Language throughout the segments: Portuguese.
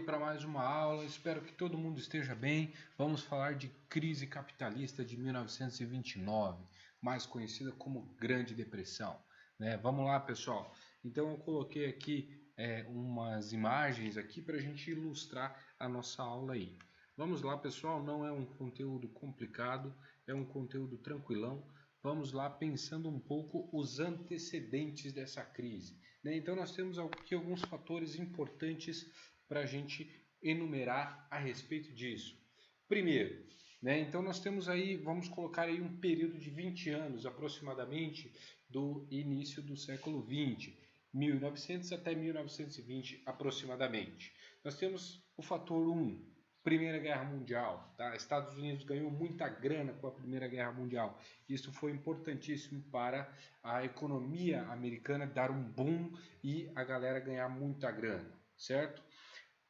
para mais uma aula, espero que todo mundo esteja bem. Vamos falar de crise capitalista de 1929, mais conhecida como Grande Depressão, né? Vamos lá, pessoal. Então eu coloquei aqui umas imagens aqui para a gente ilustrar a nossa aula aí. Vamos lá, pessoal, não é um conteúdo complicado, é um conteúdo tranquilão. Vamos lá pensando um pouco os antecedentes dessa crise, né? Então nós temos aqui alguns fatores importantes para a gente enumerar a respeito disso. Primeiro, né? Então nós temos aí, vamos colocar aí um período de 20 anos aproximadamente do início do século 20, 1900 até 1920 aproximadamente. Nós temos o fator 1, Primeira Guerra Mundial, tá? Estados Unidos ganhou muita grana com a Primeira Guerra Mundial. Isso foi importantíssimo para a economia americana dar um boom e a galera ganhar muita grana, certo?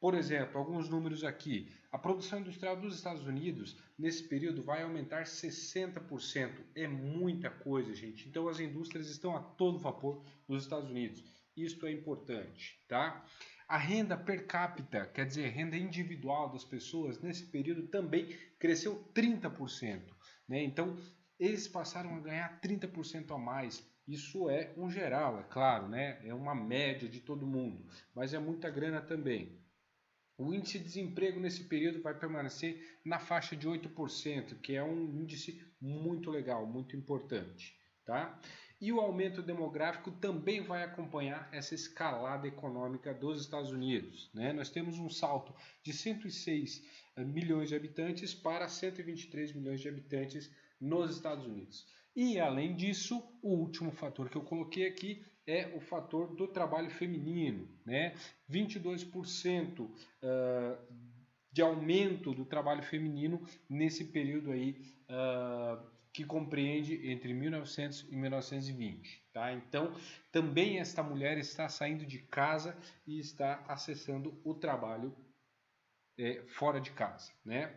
Por exemplo, alguns números aqui. A produção industrial dos Estados Unidos nesse período vai aumentar 60%. É muita coisa, gente. Então as indústrias estão a todo vapor nos Estados Unidos. Isto é importante, tá? A renda per capita, quer dizer, renda individual das pessoas, nesse período também cresceu 30%. Né? Então, eles passaram a ganhar 30% a mais. Isso é um geral, é claro, né? É uma média de todo mundo, mas é muita grana também. O índice de desemprego nesse período vai permanecer na faixa de 8%, que é um índice muito legal, muito importante. Tá? E o aumento demográfico também vai acompanhar essa escalada econômica dos Estados Unidos. Né? Nós temos um salto de 106 milhões de habitantes para 123 milhões de habitantes nos Estados Unidos. E, além disso, o último fator que eu coloquei aqui é o fator do trabalho feminino. Né? 22% de aumento do trabalho feminino nesse período aí que compreende entre 1900 e 1920. Tá? Então, também esta mulher está saindo de casa e está acessando o trabalho fora de casa. Né?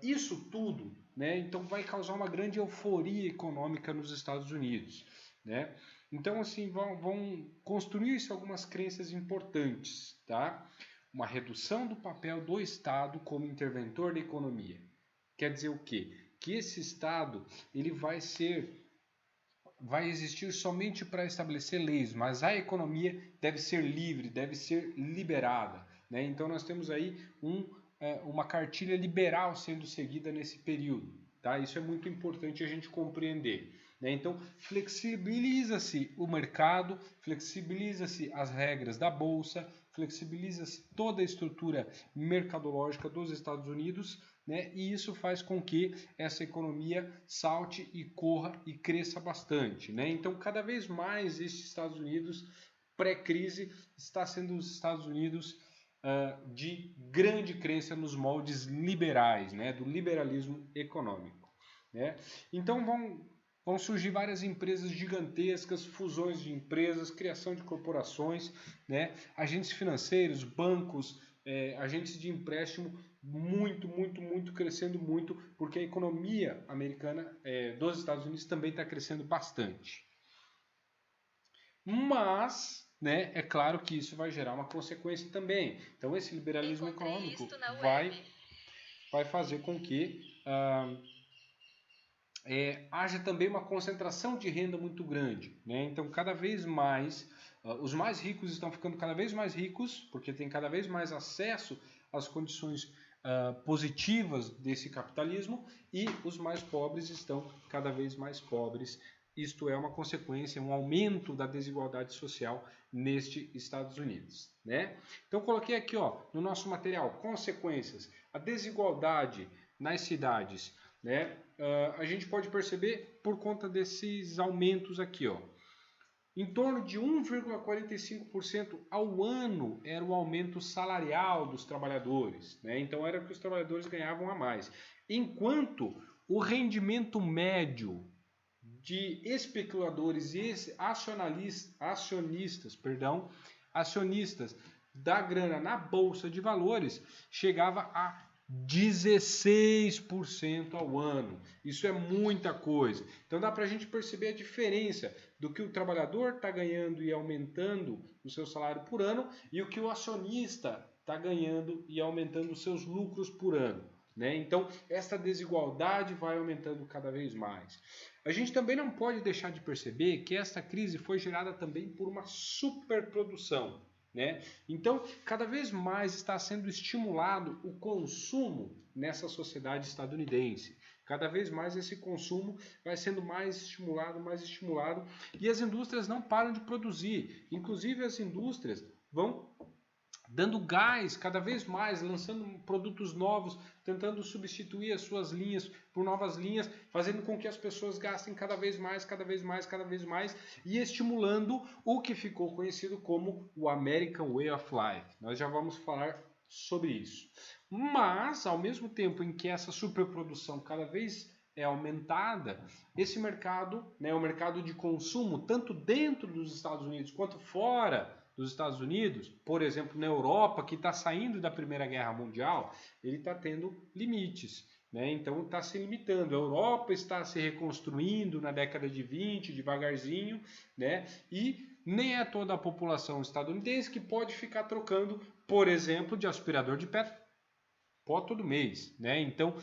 Isso tudo, né, então vai causar uma grande euforia econômica nos Estados Unidos. Né? Então, assim, vão construir-se algumas crenças importantes. Tá? Uma redução do papel do Estado como interventor da economia. Quer dizer o quê? Que esse Estado ele vai existir somente para estabelecer leis, mas a economia deve ser livre, deve ser liberada. Né? Então nós temos aí uma cartilha liberal sendo seguida nesse período. Tá? Isso é muito importante a gente compreender. Né? Então flexibiliza-se o mercado, flexibiliza-se as regras da bolsa, flexibiliza-se toda a estrutura mercadológica dos Estados Unidos, né? E isso faz com que essa economia salte e corra e cresça bastante. Né? Então, cada vez mais estes Estados Unidos, pré-crise, está sendo os Estados Unidos de grande crença nos moldes liberais, né? Do liberalismo econômico. Né? Então, vão surgir várias empresas gigantescas, fusões de empresas, criação de corporações, né? Agentes financeiros, bancos, agentes de empréstimo muito crescendo muito, porque a economia americana dos Estados Unidos também está crescendo bastante. Mas, né, é claro que isso vai gerar uma consequência também. Então esse liberalismo econômico vai fazer com que haja também uma concentração de renda muito grande. Né? Então cada vez mais os mais ricos estão ficando cada vez mais ricos, porque tem cada vez mais acesso às condições positivas desse capitalismo, e os mais pobres estão cada vez mais pobres. Isto é uma consequência, um aumento da desigualdade social neste Estados Unidos. Né? Então coloquei aqui no nosso material consequências. A desigualdade nas cidades, né? A gente pode perceber por conta desses aumentos aqui. Em torno de 1,45% ao ano era o aumento salarial dos trabalhadores. Né? Então era o que os trabalhadores ganhavam a mais. Enquanto o rendimento médio de especuladores e acionistas da grana na Bolsa de Valores chegava a 16% ao ano. Isso é muita coisa. Então dá para a gente perceber a diferença do que o trabalhador está ganhando e aumentando o seu salário por ano e o que o acionista está ganhando e aumentando seus lucros por ano. Né? Então, essa desigualdade vai aumentando cada vez mais. A gente também não pode deixar de perceber que esta crise foi gerada também por uma superprodução. Né? Então, cada vez mais está sendo estimulado o consumo nessa sociedade estadunidense. Cada vez mais esse consumo vai sendo mais estimulado, e as indústrias não param de produzir. Inclusive, as indústrias vão dando gás cada vez mais, lançando produtos novos, tentando substituir as suas linhas por novas linhas, fazendo com que as pessoas gastem cada vez mais, e estimulando o que ficou conhecido como o American Way of Life. Nós já vamos falar sobre isso. Mas, ao mesmo tempo em que essa superprodução cada vez é aumentada, esse mercado, né, o mercado de consumo, tanto dentro dos Estados Unidos quanto fora dos Estados Unidos, por exemplo, na Europa, que está saindo da Primeira Guerra Mundial, ele está tendo limites. Né? Então está se limitando. A Europa está se reconstruindo na década de 20, devagarzinho, né? E nem é toda a população estadunidense que pode ficar trocando, por exemplo, de aspirador de pó todo mês. Né? Então,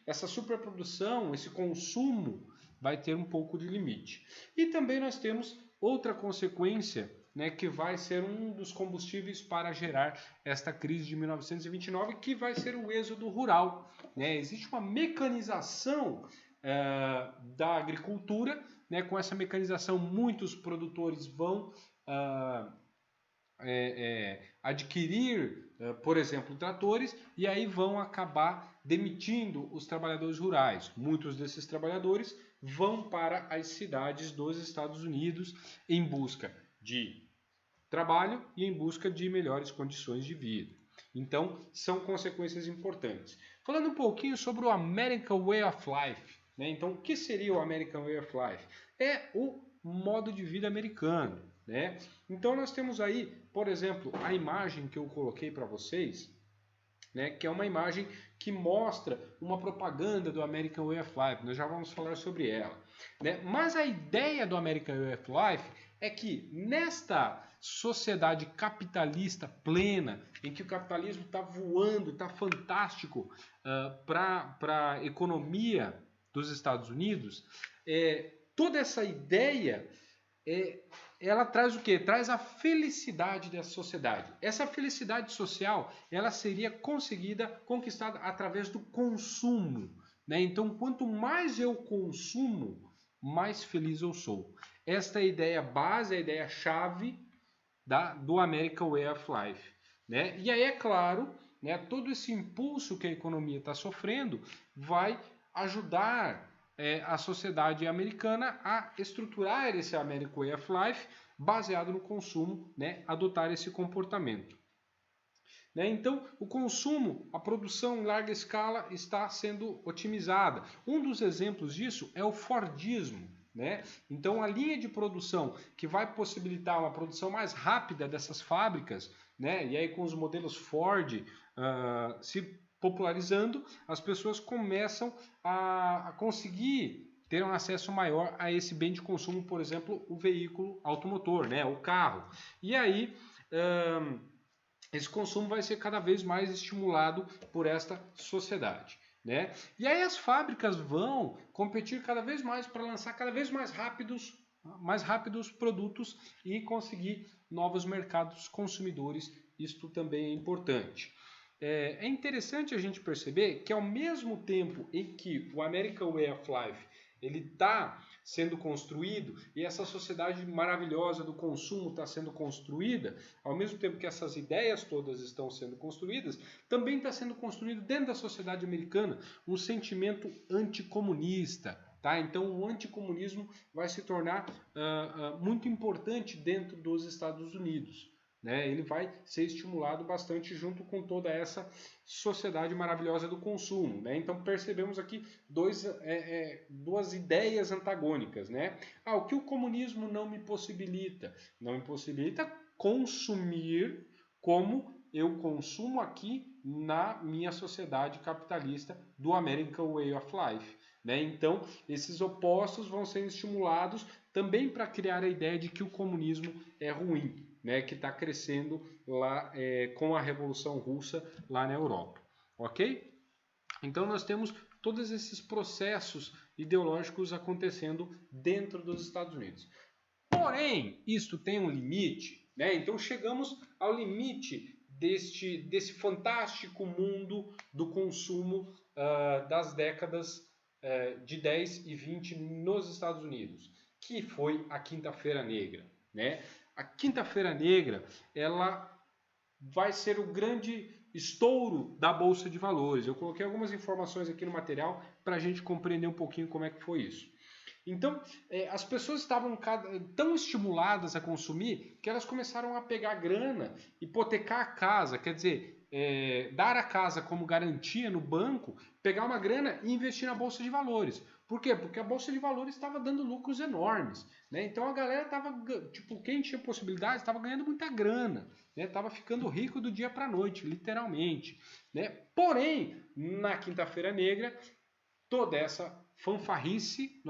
essa superprodução, esse consumo vai ter um pouco de limite. E também nós temos outra consequência, né, que vai ser um dos combustíveis para gerar esta crise de 1929, que vai ser o êxodo rural. Né? Existe uma mecanização da agricultura, né? Com essa mecanização muitos produtores vão adquirir, por exemplo, tratores, e aí vão acabar demitindo os trabalhadores rurais. Muitos desses trabalhadores vão para as cidades dos Estados Unidos em busca de trabalho e em busca de melhores condições de vida. Então, são consequências importantes. Falando um pouquinho sobre o American Way of Life. Né? Então, o que seria o American Way of Life? É o modo de vida americano. Né? Então, nós temos aí, por exemplo, a imagem que eu coloquei para vocês, né, que é uma imagem que mostra uma propaganda do American Way of Life. Nós já vamos falar sobre ela. Né? Mas a ideia do American Way of Life é que nesta sociedade capitalista plena, em que o capitalismo está voando, está fantástico para a economia dos Estados Unidos, toda essa ideia ela traz o quê? Traz a felicidade dessa sociedade. Essa felicidade social, ela seria conquistada através do consumo. Né? Então, quanto mais eu consumo, mais feliz eu sou. Esta é a ideia base, a ideia chave do American Way of Life. Né? E aí, é claro, né, todo esse impulso que a economia está sofrendo vai ajudar a sociedade americana a estruturar esse American Way of Life baseado no consumo, né, adotar esse comportamento. Né? Então, o consumo, a produção em larga escala está sendo otimizada. Um dos exemplos disso é o Fordismo. Né? Então, a linha de produção que vai possibilitar uma produção mais rápida dessas fábricas, né? E aí com os modelos Ford se popularizando, as pessoas começam a conseguir ter um acesso maior a esse bem de consumo, por exemplo, o veículo automotor, né? O carro. E aí esse consumo vai ser cada vez mais estimulado por esta sociedade. Né? E aí as fábricas vão competir cada vez mais para lançar cada vez mais rápidos produtos e conseguir novos mercados consumidores. Isto também é importante. É interessante a gente perceber que ao mesmo tempo em que o American Way of Life ele está sendo construído e essa sociedade maravilhosa do consumo está sendo construída, ao mesmo tempo que essas ideias todas estão sendo construídas, também está sendo construído dentro da sociedade americana um sentimento anticomunista. Tá? Então o anticomunismo vai se tornar muito importante dentro dos Estados Unidos. Né? Ele vai ser estimulado bastante junto com toda essa sociedade maravilhosa do consumo. Né? Então percebemos aqui duas ideias antagônicas. Né? O que o comunismo não me possibilita? Não me possibilita consumir como eu consumo aqui na minha sociedade capitalista do American Way of Life. Né? Então esses opostos vão sendo estimulados também para criar a ideia de que o comunismo é ruim. né, que está crescendo lá com a Revolução Russa lá na Europa, ok? Então nós temos todos esses processos ideológicos acontecendo dentro dos Estados Unidos. Porém, isto tem um limite, né? Então chegamos ao limite desse fantástico mundo do consumo das décadas de 10 e 20 nos Estados Unidos, que foi a Quinta-feira Negra, né? A Quinta-feira Negra, ela vai ser o grande estouro da Bolsa de Valores. Eu coloquei algumas informações aqui no material para a gente compreender um pouquinho como é que foi isso. Então, as pessoas estavam tão estimuladas a consumir que elas começaram a pegar grana, hipotecar a casa, quer dizer, dar a casa como garantia no banco, pegar uma grana e investir na Bolsa de Valores. Por quê? Porque a Bolsa de Valores estava dando lucros enormes, né? Então a galera estava, tipo, quem tinha possibilidade estava ganhando muita grana, né? Estava ficando rico do dia para a noite, literalmente, né? Porém, na Quinta-feira Negra, toda essa fanfarrice,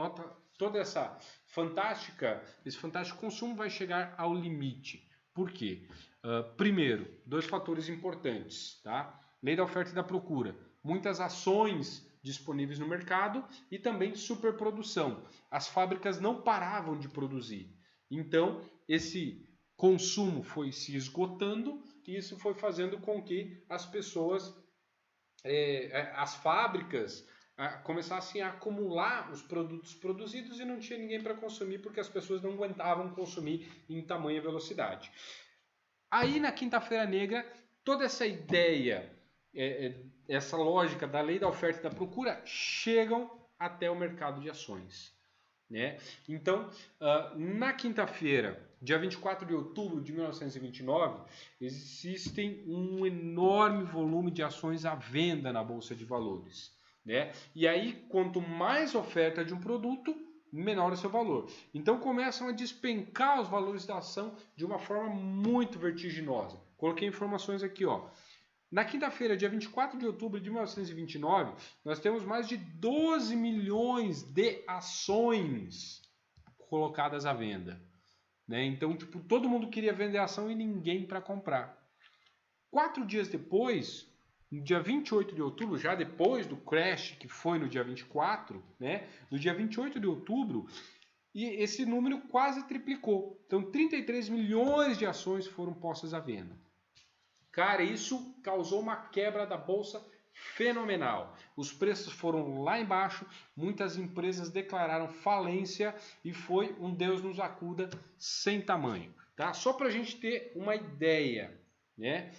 toda esse fantástico consumo vai chegar ao limite. Por quê? Primeiro, dois fatores importantes, tá? Lei da oferta e da procura. Muitas ações disponíveis no mercado e também superprodução. As fábricas não paravam de produzir. Então, esse consumo foi se esgotando e isso foi fazendo com que as pessoas, as fábricas, começassem a acumular os produtos produzidos e não tinha ninguém para consumir porque as pessoas não aguentavam consumir em tamanha velocidade. Aí na Quinta-feira Negra, toda essa ideia, essa lógica da lei da oferta e da procura chegam até o mercado de ações, né? Então, na quinta-feira, dia 24 de outubro de 1929, existem um enorme volume de ações à venda na Bolsa de Valores, né? E aí, quanto mais oferta de um produto, menor o seu valor. Então começam a despencar os valores da ação de uma forma muito vertiginosa. Coloquei informações aqui, ó. Na quinta-feira, dia 24 de outubro de 1929, nós temos mais de 12 milhões de ações colocadas à venda, né? Então, tipo, todo mundo queria vender ação e ninguém para comprar. 4 dias depois, no dia 28 de outubro, já depois do crash que foi no dia 24, né? No dia 28 de outubro, e esse número quase triplicou. Então, 33 milhões de ações foram postas à venda. Cara, isso causou uma quebra da bolsa fenomenal. Os preços foram lá embaixo, muitas empresas declararam falência e foi um Deus nos acuda sem tamanho, tá? Só para a gente ter uma ideia, né?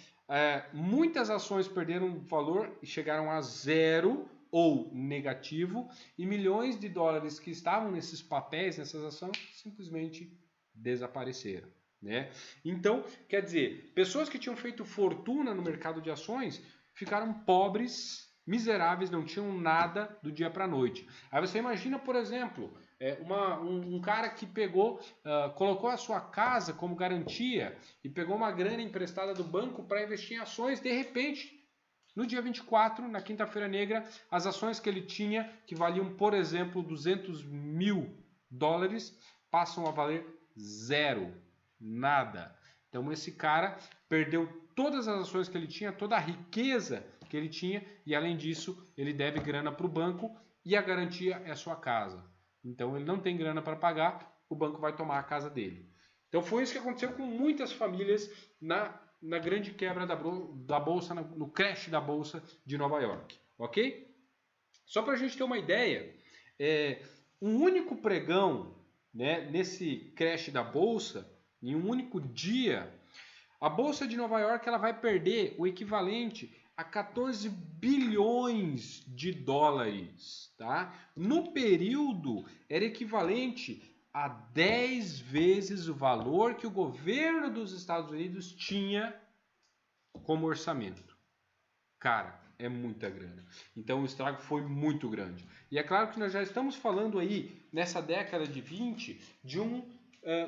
Muitas ações perderam valor e chegaram a zero ou negativo, e milhões de dólares que estavam nesses papéis, nessas ações, simplesmente desapareceram, né? Então, quer dizer, pessoas que tinham feito fortuna no mercado de ações ficaram pobres, miseráveis, não tinham nada do dia para a noite. Aí você imagina, por exemplo, um cara que colocou a sua casa como garantia e pegou uma grana emprestada do banco para investir em ações, de repente, no dia 24, na Quinta-feira Negra, as ações que ele tinha, que valiam, por exemplo, 200 mil dólares, passam a valer zero. Nada. Então esse cara perdeu todas as ações que ele tinha, toda a riqueza que ele tinha, e além disso ele deve grana para o banco e a garantia é a sua casa. Então ele não tem grana para pagar, o banco vai tomar a casa dele. Então foi isso que aconteceu com muitas famílias na grande quebra da bolsa, no crash da bolsa de Nova York, ok? Só para a gente ter uma ideia, um único pregão, né, nesse crash da bolsa, em um único dia, a Bolsa de Nova York ela vai perder o equivalente a 14 bilhões de dólares. Tá? No período, era equivalente a 10 vezes o valor que o governo dos Estados Unidos tinha como orçamento. Cara, é muita grana. Então o estrago foi muito grande. E é claro que nós já estamos falando aí, nessa década de 20, de um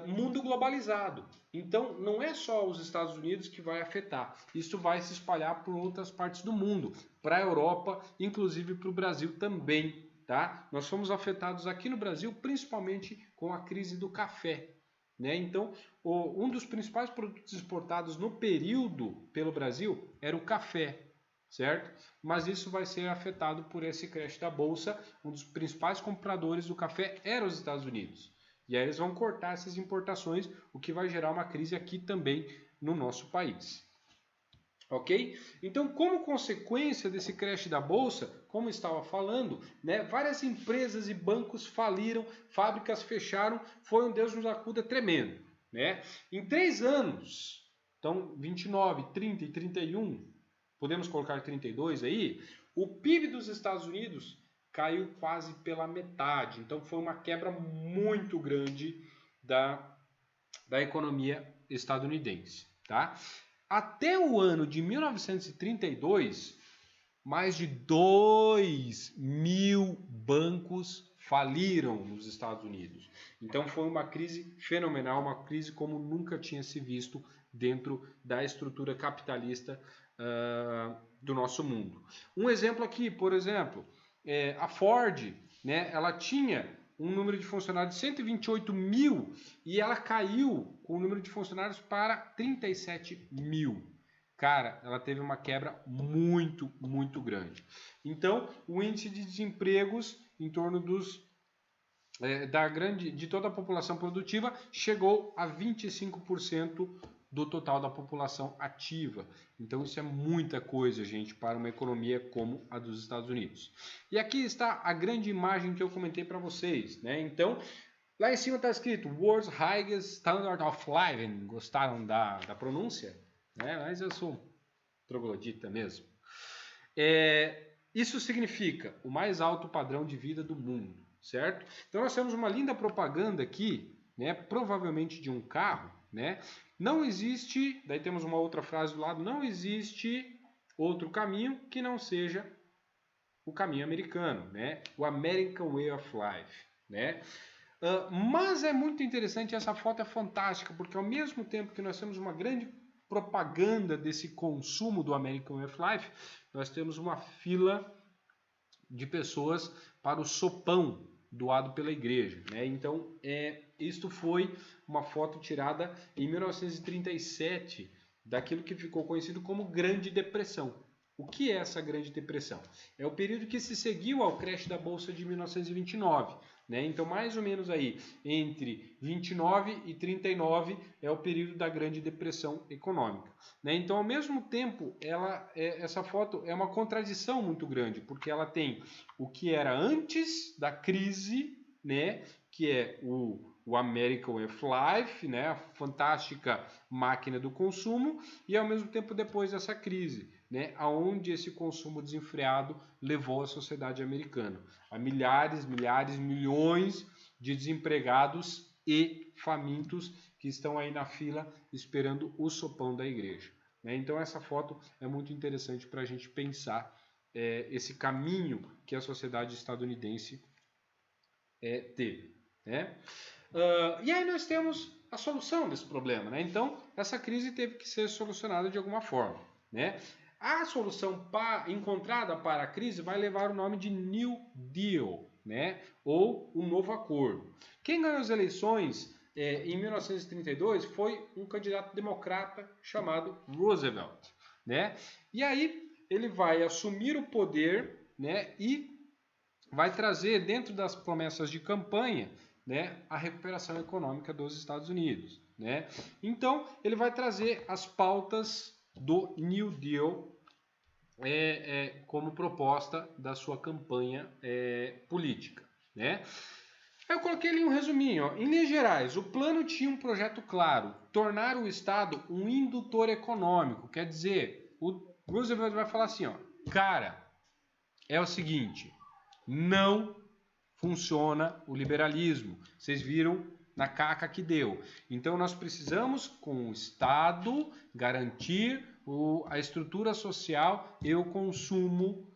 mundo globalizado. Então, não é só os Estados Unidos que vai afetar. Isso vai se espalhar por outras partes do mundo, para a Europa, inclusive para o Brasil também. Tá? Nós fomos afetados aqui no Brasil, principalmente com a crise do café. né? Então, um dos principais produtos exportados no período pelo Brasil era o café, certo? Mas isso vai ser afetado por esse crash da bolsa. Um dos principais compradores do café eram os Estados Unidos. E aí eles vão cortar essas importações, o que vai gerar uma crise aqui também no nosso país. Ok? Então, como consequência desse crash da bolsa, como estava falando, né, várias empresas e bancos faliram, fábricas fecharam, foi um Deus nos acuda tremendo, né? Em 3 anos, então 29, 30 e 31, podemos colocar 32 aí, o PIB dos Estados Unidos caiu quase pela metade. Então foi uma quebra muito grande da economia estadunidense, tá? Até o ano de 1932, mais de 2.000 bancos faliram nos Estados Unidos. Então foi uma crise fenomenal, uma crise como nunca tinha se visto dentro da estrutura capitalista do nosso mundo. Um exemplo aqui, por exemplo, a Ford, né, ela tinha um número de funcionários de 128 mil e ela caiu com o número de funcionários para 37 mil. Cara, ela teve uma quebra muito, muito grande. Então, o índice de desempregos em torno de toda a população produtiva chegou a 25% do total da população ativa. Então isso é muita coisa, gente, para uma economia como a dos Estados Unidos. E aqui está a grande imagem que eu comentei para vocês, né? Então, lá em cima está escrito World's Highest Standard of Living. Gostaram da pronúncia? Mas eu sou troglodita mesmo. Isso significa o mais alto padrão de vida do mundo, certo? Então nós temos uma linda propaganda aqui, né? Provavelmente de um carro, né? Não existe, daí temos uma outra frase do lado, não existe outro caminho que não seja o caminho americano, né? O American Way of Life, né? Mas é muito interessante, essa foto é fantástica, porque ao mesmo tempo que nós temos uma grande propaganda desse consumo do American Way of Life, nós temos uma fila de pessoas para o sopão doado pela igreja, né? Então, isto foi uma foto tirada em 1937, daquilo que ficou conhecido como Grande Depressão. O que é essa Grande Depressão? É o período que se seguiu ao crash da Bolsa de 1929. Né? Então, mais ou menos aí, entre 29 e 39 é o período da Grande Depressão Econômica. Né? Então, ao mesmo tempo, essa foto é uma contradição muito grande, porque ela tem o que era antes da crise, né? Que é o American Way of Life, né? A fantástica máquina do consumo, e ao mesmo tempo depois dessa crise, né? Aonde esse consumo desenfreado levou a sociedade americana a milhares, milhões de desempregados e famintos que estão aí na fila esperando o sopão da igreja. Né? Então essa foto é muito interessante para a gente pensar esse caminho que a sociedade estadunidense teve. Né? E aí nós temos a solução desse problema. Né? Então essa crise teve que ser solucionada de alguma forma. Né? A solução encontrada para a crise vai levar o nome de New Deal, né? Ou um novo acordo. Quem ganhou as eleições em 1932 foi um candidato democrata chamado Roosevelt, né? E aí ele vai assumir o poder, né? E vai trazer dentro das promessas de campanha, né, a recuperação econômica dos Estados Unidos, né? Então ele vai trazer as pautas do New Deal como proposta da sua campanha política, né? Eu coloquei ali um resuminho. Ó. Em linhas gerais, o plano tinha um projeto claro: tornar o Estado um indutor econômico. Quer dizer, o Roosevelt vai falar assim, ó, cara, é o seguinte, não funciona o liberalismo. Vocês viram na caca que deu. Então nós precisamos, com o Estado, garantir a estrutura social e o consumo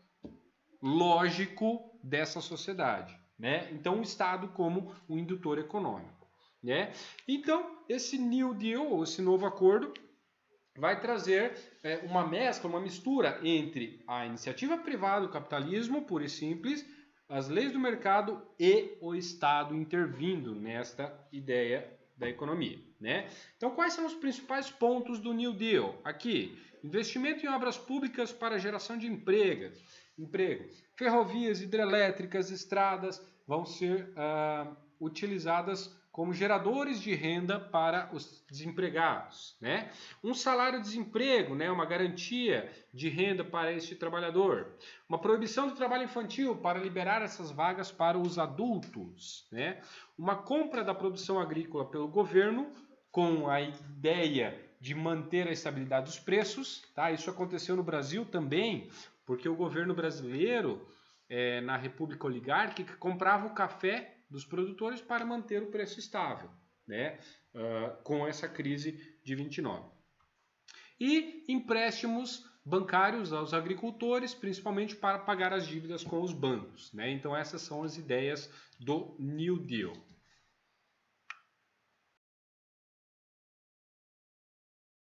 lógico dessa sociedade. Né? Então o Estado como um indutor econômico. Né? Então esse New Deal, ou esse novo acordo, vai trazer uma mescla, uma mistura entre a iniciativa privada, o capitalismo puro e simples, as leis do mercado e o Estado intervindo nesta ideia da economia, né? Então, quais são os principais pontos do New Deal? Aqui, investimento em obras públicas para geração de emprego. Ferrovias, hidrelétricas, estradas vão ser utilizadas como geradores de renda para os desempregados, né? Um salário-desemprego, né? Uma garantia de renda para este trabalhador. Uma proibição do trabalho infantil para liberar essas vagas para os adultos, né? Uma compra da produção agrícola pelo governo com a ideia de manter a estabilidade dos preços, tá? Isso aconteceu no Brasil também, porque o governo brasileiro, na República Oligárquica, comprava o café dos produtores para manter o preço estável, né? Com essa crise de 29. E empréstimos bancários aos agricultores, principalmente para pagar as dívidas com os bancos, né? Então essas são as ideias do New Deal.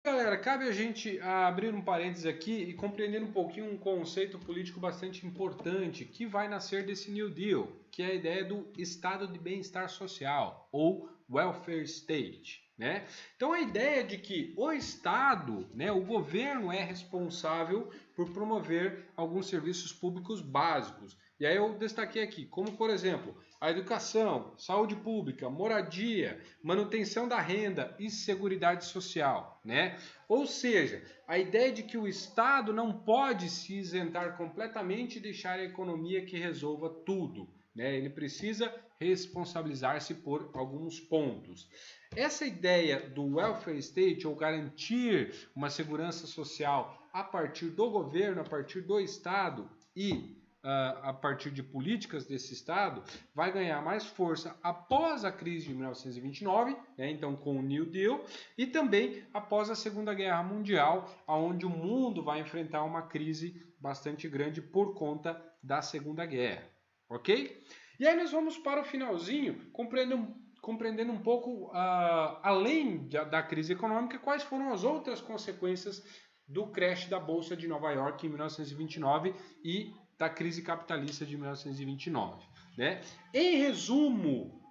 Galera, cabe a gente abrir um parênteses aqui e compreender um pouquinho um conceito político bastante importante que vai nascer desse New Deal, que é a ideia do estado de bem-estar social, ou welfare state, né? Então a ideia de que o Estado, né, o governo é responsável por promover alguns serviços públicos básicos. E aí eu destaquei aqui, como por exemplo, a educação, saúde pública, moradia, manutenção da renda e seguridade social, né? Ou seja, a ideia de que o Estado não pode se isentar completamente e deixar a economia que resolva tudo, né? Ele precisa responsabilizar-se por alguns pontos. Essa ideia do welfare state, ou garantir uma segurança social a partir do governo, a partir do Estado e a partir de políticas desse Estado, vai ganhar mais força após a crise de 1929, né, então com o New Deal, e também após a Segunda Guerra Mundial, onde o mundo vai enfrentar uma crise bastante grande por conta da Segunda Guerra, ok? E aí nós vamos para o finalzinho, compreendendo um pouco, além da crise econômica, quais foram as outras consequências do crash da Bolsa de Nova York em 1929 e da crise capitalista de 1929, né? Em resumo,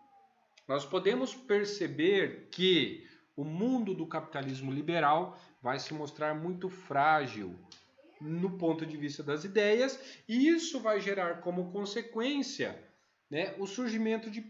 nós podemos perceber que o mundo do capitalismo liberal vai se mostrar muito frágil no ponto de vista das ideias, e isso vai gerar como consequência, né, o surgimento de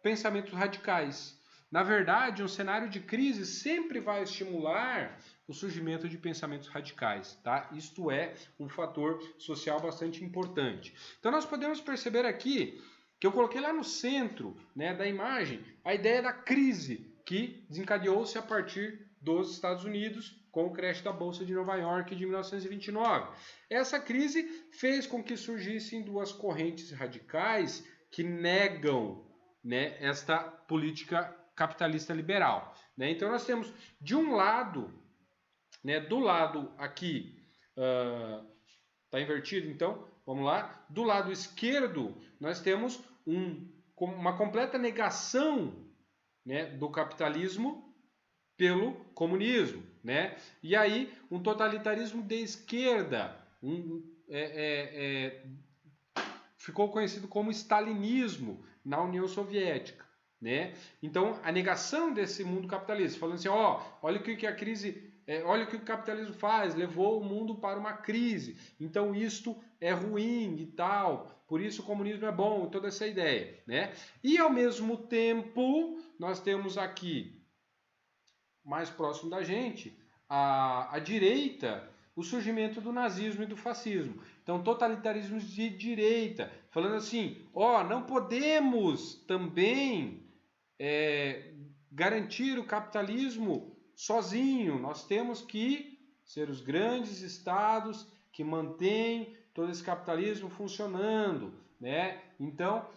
pensamentos radicais. Na verdade, um cenário de crise sempre vai estimular o surgimento de pensamentos radicais, tá? Isto é um fator social bastante importante. Então nós podemos perceber aqui que eu coloquei lá no centro, né, da imagem a ideia da crise que desencadeou-se a partir dos Estados Unidos com o crash da Bolsa de Nova York de 1929. Essa crise fez com que surgissem duas correntes radicais que negam, né, esta política capitalista liberal, né? Então nós temos de um lado, né, do lado aqui, tá invertido, então vamos lá, do lado esquerdo nós temos uma completa negação, né, do capitalismo pelo comunismo, né? E aí um totalitarismo de esquerda, ficou conhecido como stalinismo na União Soviética, né? Então a negação desse mundo capitalista, falando assim, olha o que a crise, olha o que o capitalismo faz, levou o mundo para uma crise, então isto é ruim e tal, por isso o comunismo é bom, toda essa ideia, né? E ao mesmo tempo nós temos aqui mais próximo da gente a direita, o surgimento do nazismo e do fascismo. Então, totalitarismos de direita, falando assim, não podemos também garantir o capitalismo sozinho, nós temos que ser os grandes estados que mantêm todo esse capitalismo funcionando, né? Então,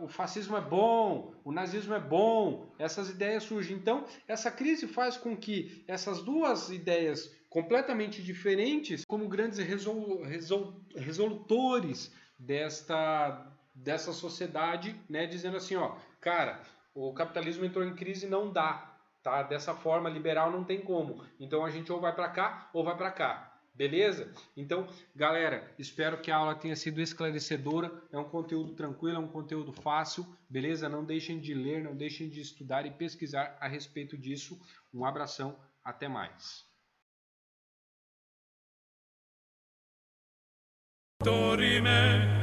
o fascismo é bom, o nazismo é bom, essas ideias surgem. Então, essa crise faz com que essas duas ideias completamente diferentes, como grandes resolutores dessa sociedade, né, dizendo assim, cara, o capitalismo entrou em crise, não dá, tá? Dessa forma liberal não tem como. Então a gente ou vai para cá ou vai para cá. Beleza? Então, galera, espero que a aula tenha sido esclarecedora. É um conteúdo tranquilo, é um conteúdo fácil, beleza? Não deixem de ler, não deixem de estudar e pesquisar a respeito disso. Um abração, até mais. Dorime.